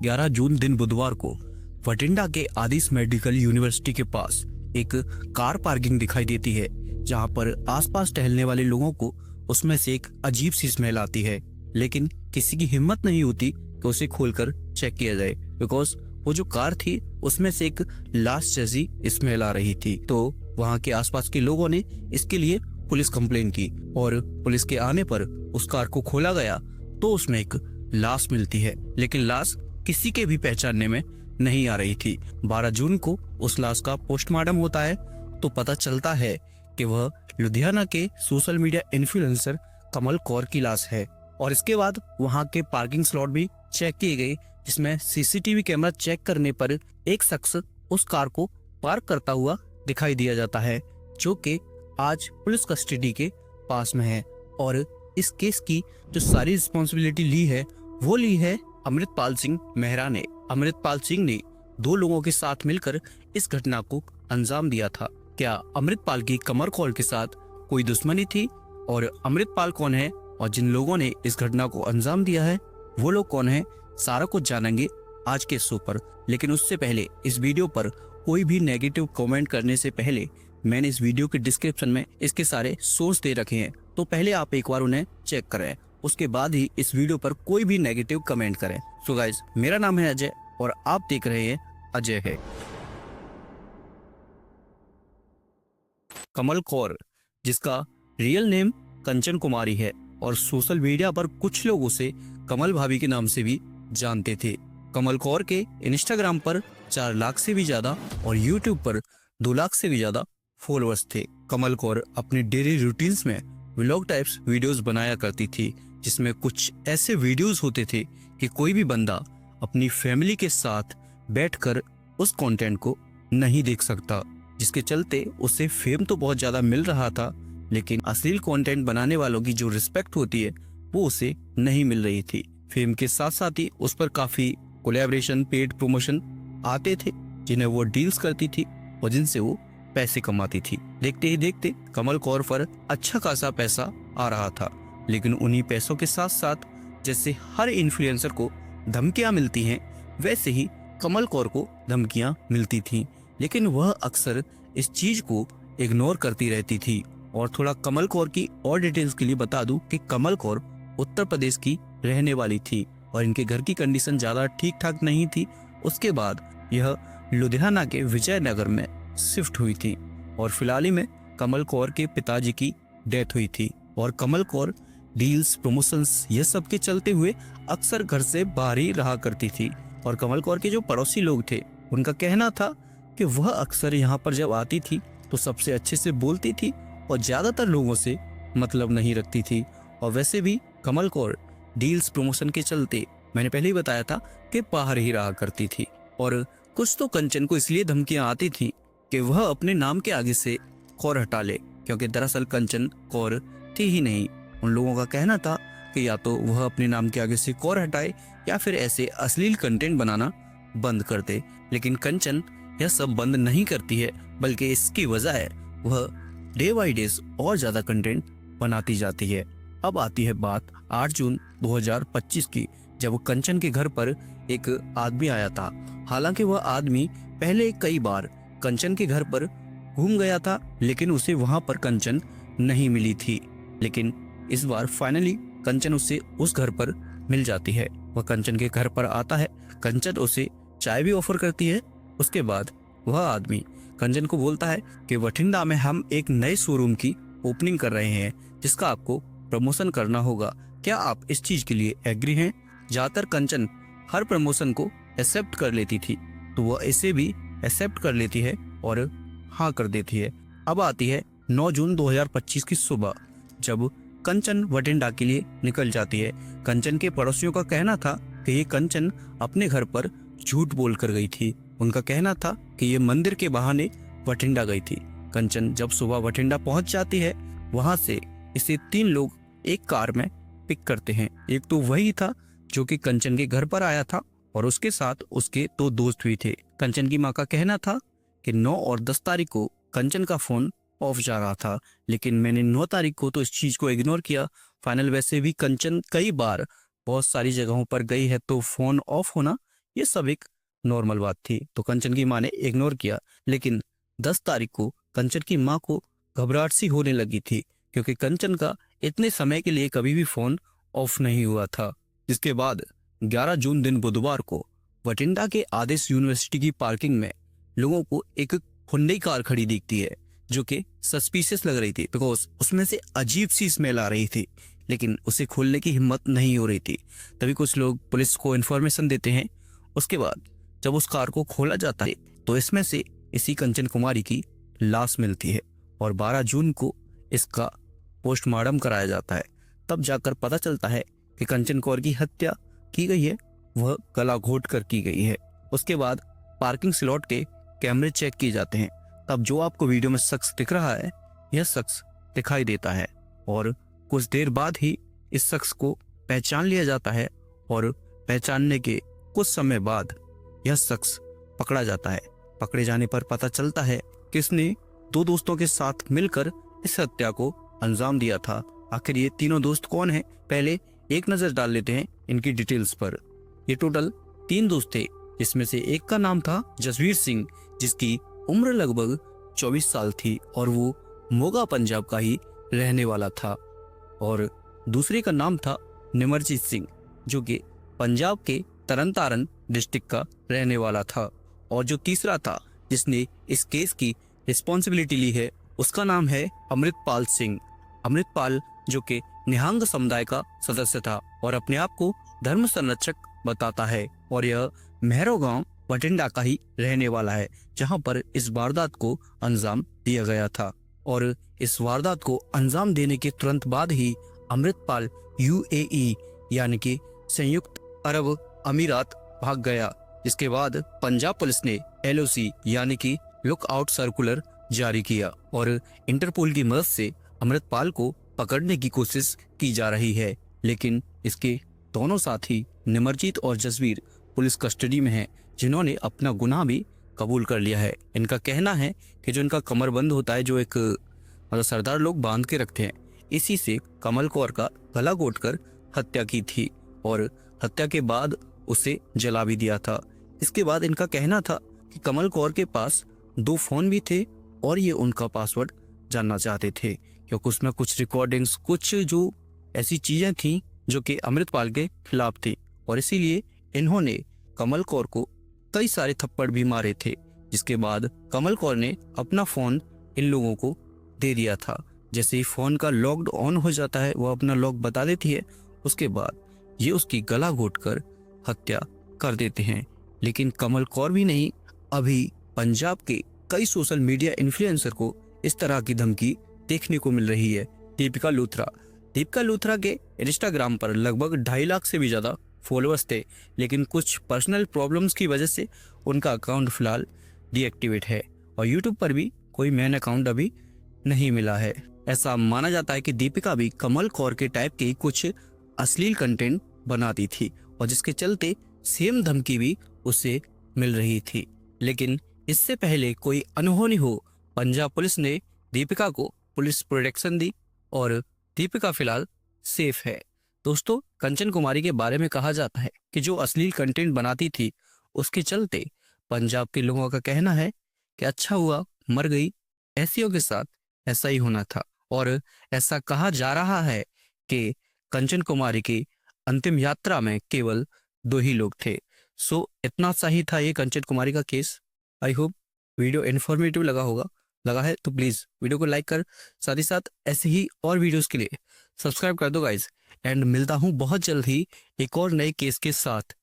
11 जून दिन बुधवार को बठिंडा के आदिश मेडिकल यूनिवर्सिटी के पास एक कार पार्किंग दिखाई देती है, जहां पर आसपास टहलने वाले लोगों को उसमें से एक अजीब सी स्मेल आती है, लेकिन किसी की हिम्मत नहीं होती कि उसे खोलकर चेक किया जाए, बिकॉज वो जो कार थी उसमें से एक लाश जैसी स्मेल आ रही थी। तो वहां के आसपास के लोगों ने इसके लिए पुलिस कंप्लेन की और पुलिस के आने पर उस कार को खोला गया तो उसमें एक लाश मिलती है, लेकिन लाश किसी के भी पहचानने में नहीं आ रही थी। 12 जून को उस लाश का पोस्टमार्टम होता है तो पता चलता है कि वह लुधियाना के सोशल मीडिया इन्फ्लुएंसर कमल कौर की लाश है। और इसके बाद वहां के पार्किंग स्लॉट भी चेक किए गए, जिसमें सीसीटीवी कैमरा चेक करने पर एक शख्स उस कार को पार्क करता हुआ दिखाई दिया जाता है, जो कि आज पुलिस कस्टडी के पास में है। और इस केस की जो सारी रिस्पॉन्सिबिलिटी ली है वो ली है अमृतपाल सिंह मेहरा ने। अमृतपाल सिंह ने 2 लोगों के साथ मिलकर इस घटना को अंजाम दिया था। क्या अमृतपाल की कमर कौर के साथ कोई दुश्मनी थी? और अमृतपाल कौन है और जिन लोगों ने इस घटना को अंजाम दिया है वो लोग कौन है, सारा कुछ जानेंगे आज के शो पर। लेकिन उससे पहले इस वीडियो पर कोई भी नेगेटिव कमेंट करने से पहले मैंने इस वीडियो के डिस्क्रिप्शन में इसके सारे सोर्स दे रखे हैं, तो पहले आप एक बार उन्हें चेक करें, उसके बाद ही इस वीडियो पर कोई भी नेगेटिव कमेंट करें। सो गाइस, मेरा नाम है अजय और आप देख रहे हैं अजय है। कमल कौर, जिसका रियल नेम कंचन कुमारी है और सोशल मीडिया पर कुछ लोग उसे कमल भाभी के नाम से भी जानते थे। कमल कौर के इंस्टाग्राम पर 4 लाख से भी ज्यादा और यूट्यूब पर 2 लाख से भी ज्यादा फॉलोअर्स थे। कमल कौर अपने डेली रूटीन्स में व्लॉग टाइप्स वीडियोस बनाया करती थी, जिसमें कुछ ऐसे वीडियोस होते थे कि कोई भी बंदा अपनी फैमिली के साथ बैठकर उस कंटेंट को नहीं देख सकता, जिसके चलते उसे फेम तो बहुत ज्यादा मिल रहा था, लेकिन अश्लील कंटेंट बनाने वालों की जो रिस्पेक्ट होती है वो उसे नहीं मिल रही थी। फेम के साथ साथ ही उस पर काफी कोलैबोरेशन, पेड प्रमोशन आते थे, जिन्हें वो डील्स करती थी और जिनसे वो पैसे कमाती थी। देखते ही देखते कमल कौर पर अच्छा खासा पैसा आ रहा था, लेकिन उन्हीं पैसों के साथ साथ जैसे हर इन्फ्लुएंसर को धमकियां मिलती हैं, वैसे ही कमल कौर को धमकियां मिलती थीं, लेकिन वह अक्सर इस चीज को इग्नोर करती रहती थी। और थोड़ा कमल कौर की और डिटेल्स के लिए बता दूं कि कमल कौर उत्तर प्रदेश की रहने वाली थी और इनके घर की कंडीशन ज्यादा ठीक ठाक नहीं थी। उसके बाद यह लुधियाना के विजयनगर में शिफ्ट हुई थी और फिलहाल ही में कमल कौर के पिताजी की डेथ हुई थी। और कमल कौर डील्स, प्रमोशंस ये सब के चलते हुए अक्सर घर से बाहर ही रहा करती थी। और कमल कौर के जो पड़ोसी लोग थे उनका कहना था कि वह अक्सर यहाँ पर जब आती थी तो सबसे अच्छे से बोलती थी और ज्यादातर लोगों से मतलब नहीं रखती थी। और वैसे भी कमल कौर डील्स, प्रमोशन के चलते मैंने पहले ही बताया था कि बाहर ही रहा करती थी। और कुछ तो कंचन को इसलिए धमकियां आती थी कि वह अपने नाम के आगे से कौर हटा ले, क्योंकि दरअसल कंचन कौर थी ही नहीं। उन लोगों का कहना था कि या तो वह अपने नाम के आगे से कौर हटाए या फिर ऐसे अश्लील कंटेंट बनाना बंद कर दे। लेकिन कंचन यह सब बंद नहीं करती है, बल्कि इसकी वजह है वह डे बाई डेज और ज्यादा कंटेंट बनाती जाती है। अब आती है बात 8 जून 2025 की, जब कंचन के घर पर एक आदमी आया था। हालांकि वह आदमी पहले कई बार कंचन के घर पर घूम गया था, लेकिन उसे वहां पर कंचन नहीं मिली थी। लेकिन इस बार फाइनली कंचन उसे उस घर पर मिल जाती है। वह कंचन के घर पर आता है, कंचन उसे चाय भी ऑफर करती है। उसके बाद वह आदमी कंचन को बोलता है कि बठिंडा में हम एक नए शोरूम की ओपनिंग कर रहे हैं, जिसका आपको प्रमोशन करना होगा। क्या आप इस चीज के लिए एग्री हैं? ज्यादातर कंचन हर प्रमोशन को एक्सेप्ट कर लेती थी, तो वह इसे भी एक्सेप्ट कर लेती है और हाँ कर देती है। अब आती है 9 जून 2025 की सुबह, जब कंचन बठिंडा के लिए निकल जाती है। कंचन के पड़ोसियों का कहना था कि ये कंचन अपने घर पर झूठ बोल कर गई थी। उनका कहना था कि ये मंदिर के बहाने बठिंडा गई थी। कंचन जब सुबह बठिंडा पहुंच जाती है, वहां से इसे 3 लोग एक कार में पिक करते हैं। एक तो वही था जो कि कंचन के घर पर आया था और उसके साथ उसके 2 दोस्त भी थे। कंचन की माँ का कहना था कि 9 और 10 तारीख को कंचन का फोन ऑफ जा रहा था, लेकिन मैंने 9 तारीख को तो इस चीज को इग्नोर किया। फाइनल वैसे भी कंचन कई बार बहुत सारी जगहों पर गई है, तो फोन ऑफ होना ये सब एक नॉर्मल बात थी। तो कंचन की माँ ने इग्नोर किया। लेकिन 10 तारीख को कंचन की माँ को घबराहट सी होने लगी थी, क्योंकि कंचन का इतने समय के लिए कभी भी फोन ऑफ नहीं हुआ था। जिसके बाद 11 जून दिन बुधवार को बठिंडा के आदेश यूनिवर्सिटी की पार्किंग में लोगों को एक हुंडई कार खड़ी दिखती है, जो कि सस्पिशियस लग रही थी, बिकॉज उसमें से अजीब सी स्मेल आ रही थी, लेकिन उसे खोलने की हिम्मत नहीं हो रही थी। तभी कुछ लोग पुलिस को इन्फॉर्मेशन देते हैं। उसके बाद जब उस कार को खोला जाता है तो इसमें से इसी कंचन कुमारी की लाश मिलती है और 12 जून को इसका पोस्टमार्टम कराया जाता है। तब जाकर पता चलता है कि कंचन कौर की हत्या की गई है, वह गला घोट कर की गई है। उसके बाद पार्किंग स्लॉट के कैमरे चेक किए जाते हैं। तब जो आपको वीडियो में शख्स दिख रहा है, यह शख्स दिखाई देता है और कुछ देर बाद ही इस शख्स को पहचान लिया जाता है और पहचानने के कुछ समय बाद यह शख्स पकड़ा जाता है। पकड़े जाने पर पता चलता है कि इसने 2 दोस्तों के साथ मिलकर इस हत्या को अंजाम दिया था। आखिर ये तीनों दोस्त कौन हैं? पहले एक नजर डाल लेते हैं इनकी डिटेल्स पर। ये टोटल 3 दोस्त थे, जिसमें से एक का नाम था जसवीर सिंह, जिसकी उम्र लगभग 24 साल थी और वो मोगा पंजाब का ही रहने वाला था। और दूसरे का नाम था निमरजीत सिंह, जो कि पंजाब के तरनतारन डिस्ट्रिक्ट का रहने वाला था। और जो तीसरा था जिसने इस केस की रिस्पॉन्सिबिलिटी ली है, उसका नाम है अमृतपाल सिंह। अमृतपाल जो कि निहंग समुदाय का सदस्य था और अपने आप को धर्म संरक्षक बताता है, और यह मेहरो गांव बठिंडा का ही रहने वाला है, जहां पर इस वारदात को अंजाम दिया गया था। और इस वारदात को अंजाम देने के तुरंत बाद ही अमृतपाल UAE यानी कि संयुक्त अरब अमीरात भाग गया। इसके बाद पंजाब पुलिस ने LOC यानी कि लुक आउट सर्कुलर जारी किया और इंटरपोल की मदद से अमृतपाल को पकड़ने की कोशिश की जा रही है। लेकिन इसके दोनों साथी निमरजीत और जसवीर पुलिस कस्टडी में हैं, जिन्होंने अपना गुनाह भी कबूल कर लिया है। इनका कहना है कि जो इनका कमरबंद होता है, जो एक सरदार लोग बांध के रखते हैं, इसी से कमल कौर का गला घोटकर हत्या की थी और हत्या के बाद उसे जला भी दिया था। इसके बाद इनका कहना था कि कमल कौर के पास 2 फोन भी थे और ये उनका पासवर्ड जानना चाहते थे, क्योंकि उसमें कुछ रिकॉर्डिंग्स, कुछ जो ऐसी चीजें थी जो कि अमृतपाल के खिलाफ थी, और इसीलिए इन्होंने कमल कौर को कई सारे थप्पड़ भी मारे थे। जिसके बाद कमल कौर ने अपना फोन इन लोगों को दे दिया था। जैसे ही फोन का लॉक्ड ऑन हो जाता है, वो अपना लॉक बता देती है, उसके बाद ये उसकी गला घोटकर हत्या कर देते हैं। लेकिन कमल कौर भी नहीं, अभी पंजाब के कई सोशल मीडिया इन्फ्लुएंसर को इस तरह की धमकी देखने को मिल रही है। दीपिका लूथरा के इंस्टाग्राम पर लगभग 2.5 लाख से भी ज्यादा फॉलोअर्स थे, लेकिन कुछ पर्सनल प्रॉब्लम्स की वजह से उनका अकाउंट फिलहाल डीएक्टिवेट है और यूट्यूब पर भी कोई मेन अकाउंट अभी नहीं मिला है। ऐसा माना जाता है कि दीपिका भी कमल कौर के टाइप के कुछ अश्लील कंटेंट बनाती थी और जिसके चलते सेम धमकी भी उसे मिल रही थी। लेकिन इससे पहले कोई अनहोनी हो, पंजाब पुलिस ने दीपिका को पुलिस प्रोटेक्शन दी और दीपिका फिलहाल सेफ है। दोस्तों, कंचन कुमारी के बारे में कहा जाता है कि जो अश्लील कंटेंट बनाती थी, उसके चलते पंजाब के लोगों का कहना है कि अच्छा हुआ मर गई, ऐसियों के साथ ऐसा ही होना था। और ऐसा कहा जा रहा है कि कंचन कुमारी की अंतिम यात्रा में केवल 2 ही लोग थे। सो इतना सही था ये कंचन कुमारी का case. I hope video informative लगा है तो प्लीज वीडियो को लाइक कर, साथ ही साथ ऐसे ही और वीडियोस के लिए सब्सक्राइब कर दो गाइज। एंड मिलता हूँ बहुत जल्द ही एक और नए केस के साथ।